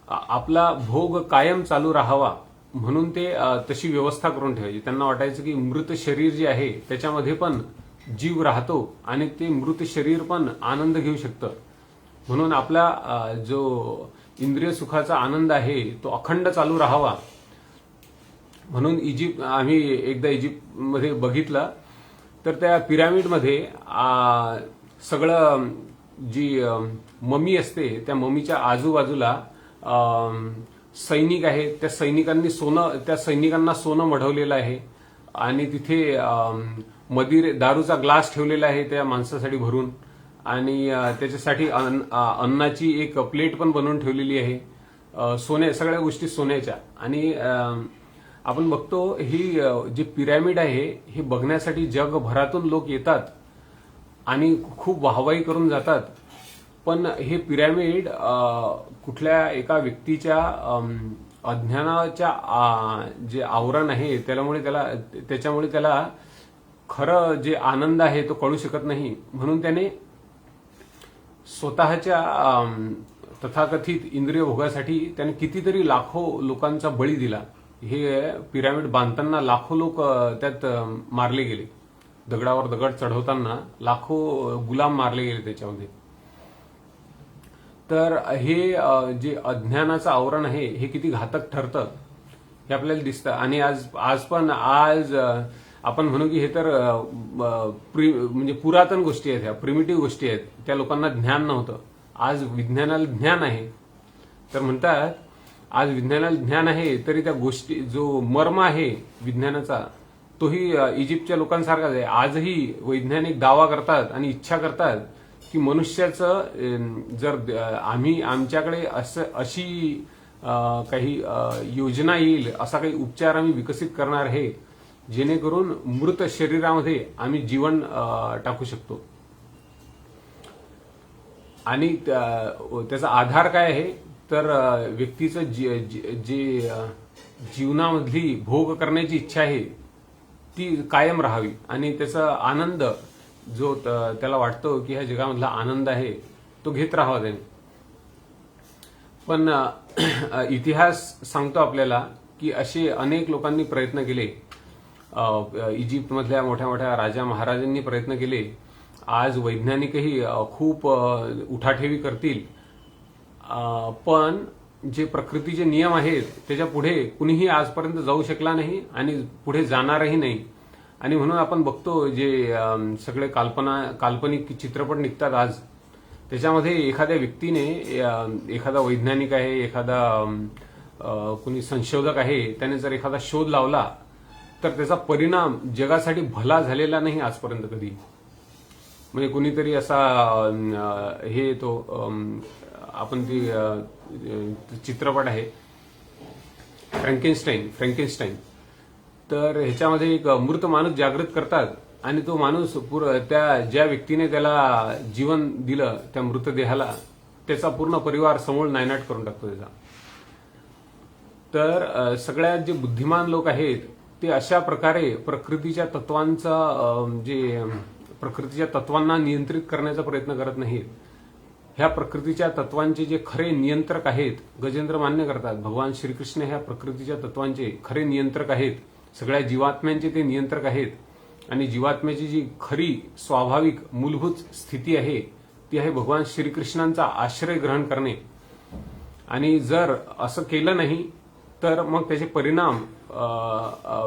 आपला भोग कायम चालू राहावा म्हणून ते तशी व्यवस्था करून ठेवायची. त्यांना वाटायचं की मृत शरीर जे आहे त्याच्यामध्ये पण जीव राहतो आणि ते मृत शरीर पण आनंद घेऊ शकतं. म्हणून आपला जो इंद्रिय सुखाचा आनंद आहे तो अखंड चालू राहावा म्हणून आम्ही एकदा इजिप्तमध्ये बघितलं तर त्या पिरामिडमध्ये सगळं जी ममी असते त्या ममीच्या आजूबाजूला सैनिक आहेत, त्या सैनिकांना सोनं मढवलेलं आहे आणि तिथे दारूचा ग्लास ठेवलेला आहे त्या माणसासाठी भरून आणि त्याच्यासाठी अन्नाची एक प्लेट पण बनवून ठेवलेली आहे, सगळ्या गोष्टी सोन्याच्या. आणि आपण बघतो ही जे पिरॅमिड आहे हे बघण्यासाठी जगभरातून लोक येतात आणि खूप वाहवाही करून जातात. पण हे पिरॅमिड कुठल्या एका व्यक्तीच्या अज्ञानाच्या जे आवरण आहे त्याच्यामुळे त्याला खरं जे आनंद आहे तो कळू शकत नाही. म्हणून त्याने स्वतःच्या तथाकथित इंद्रिय भोगासाठी त्याने कितीतरी लाखो लोकांचा बळी दिला. हे पिरॅमिड बांधताना लाखो लोक त्यात मारले गेले, दगडावर दगड चढवताना लाखो गुलाम मारले गेले त्याच्यामध्ये. तर हे जे अज्ञानाचं आवरण आहे हे किती घातक ठरतं हे आपल्याला दिसतं. आणि आज आपण म्हणू की हे तर म्हणजे पुरातन गोष्टी आहेत, ह्या प्रिमिटिव्ह गोष्टी आहेत, त्या लोकांना ज्ञान नव्हतं. आज विज्ञानाला ज्ञान आहे. तर म्हणतात आज विज्ञानाला ज्ञान आहे तरी त्या गोष्टी जो मर्म आहे विज्ञानाचा तोही इजिप्तच्या लोकांसारखाच आहे. आजही वैज्ञानिक दावा करतात आणि इच्छा करतात की मनुष्याचं जर आमच्याकडे अशी काही योजना येईल, असा काही उपचार आम्ही विकसित करणार आहे जेणेकरून मृत शरीरामध्ये आम्ही जीवन टाकू शकतो. आणि त्याचा आधार काय आहे तर व्यक्तीचं जे जीवनामधली भोग करण्याची इच्छा आहे ती कायम राहावी आणि त्याचा आनंद जो त्याला वाटतो की ह्या जगामधला आनंद आहे तो घेत राहावा त्याने. पण इतिहास सांगतो आपल्याला की असे अनेक लोकांनी प्रयत्न केले, इजिप्तमधल्या मोठ्या मोठ्या राजा महाराजांनी प्रयत्न केले. आज वैज्ञानिकही खूप उठाठेवी करतील, पण जे प्रकृतीचे नियम आहेत त्याच्या पुढे कुणीही आजपर्यंत जाऊ शकला नाही आणि पुढे जाणारही नाही. आणि म्हणून आपण बघतो जे सगळे काल्पनिक चित्रपट निघतात आज, त्याच्यामध्ये एखाद्या व्यक्तीने, एखादा वैज्ञानिक आहे, एखादा कुणी संशोधक आहे, त्याने जर एखादा शोध लावला तर त्याचा परिणाम जगासाठी भला झालेला नाही आजपर्यंत कधी. म्हणजे कुणीतरी असा हे तो आपण ती चित्रपट आहे फ्रँकेनस्टाईन. तर ह्याच्यामध्ये एक मृत माणूस जागृत करतात आणि तो माणूस त्या ज्या व्यक्तीने त्याला जीवन दिलं त्या मृतदेहाला, त्याचा पूर्ण परिवार समूळ नायनाट करून टाकतो त्याचा. तर सगळ्यात जे बुद्धिमान लोक आहेत ते अशा प्रकारे प्रकृतीच्या तत्वांना नियंत्रित करण्याचा प्रयत्न करत नाहीत. ह्या प्रकृतीच्या तत्वांचे जे खरे नियंत्रक आहेत, गजेंद्र मान्य करतात, भगवान श्रीकृष्ण ह्या प्रकृतीच्या तत्वांचे खरे नियंत्रक आहेत, सगळ्या जीवात्म्यांचे ते नियंत्रक आहेत. आणि जीवात्म्याची जी खरी स्वाभाविक मूलभूत स्थिती आहे ती आहे भगवान श्रीकृष्णांचा आश्रय ग्रहण करणे. आणि जर असं केलं नाही तर मग त्याचे परिणाम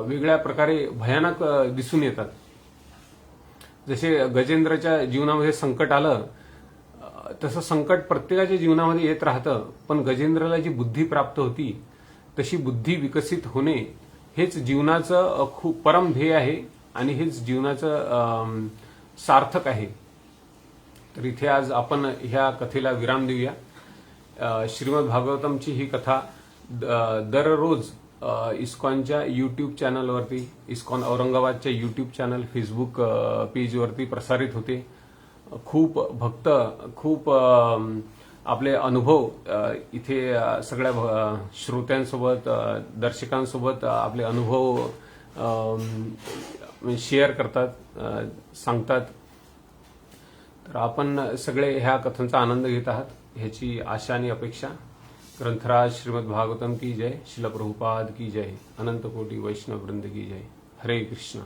वेगळ्या प्रकारे भयानक दिसून येतात. जसे गजेंद्रच्या जीवनामध्ये संकट आलं तसं संकट प्रत्येकाच्या जीवनामध्ये येत राहतं, पण गजेंद्रला जी बुद्धी प्राप्त होती तशी बुद्धी विकसित होणे हेच जीवनाचं खूप परम ध्येय आहे आणि हेच जीवनाचं सार्थक आहे. तर इथे आज आपण ह्या कथेला विराम देऊया. श्रीमद भागवतमची ही कथा दररोज इस्कॉनच्या युट्यूब चॅनलवरती, इस्कॉन औरंगाबादच्या युट्यूब चॅनल, फेसबुक पेजवरती प्रसारित होते. खूप भक्त, खूप आपले अनुभव इथे सगळ्या श्रोत्यांसोबत, दर्शकांसोबत आपले अनुभव शेअर करतात, सांगतात. तर आपण सगळे ह्या कथांचा आनंद घेत आहात ह्याची आशा आणि अपेक्षा. ग्रंथराज श्रीमद भागवतम की जय, शिला प्रभुपाद की जय, अनंत कोटी वैष्णव वृंद की जय. हरे कृष्ण.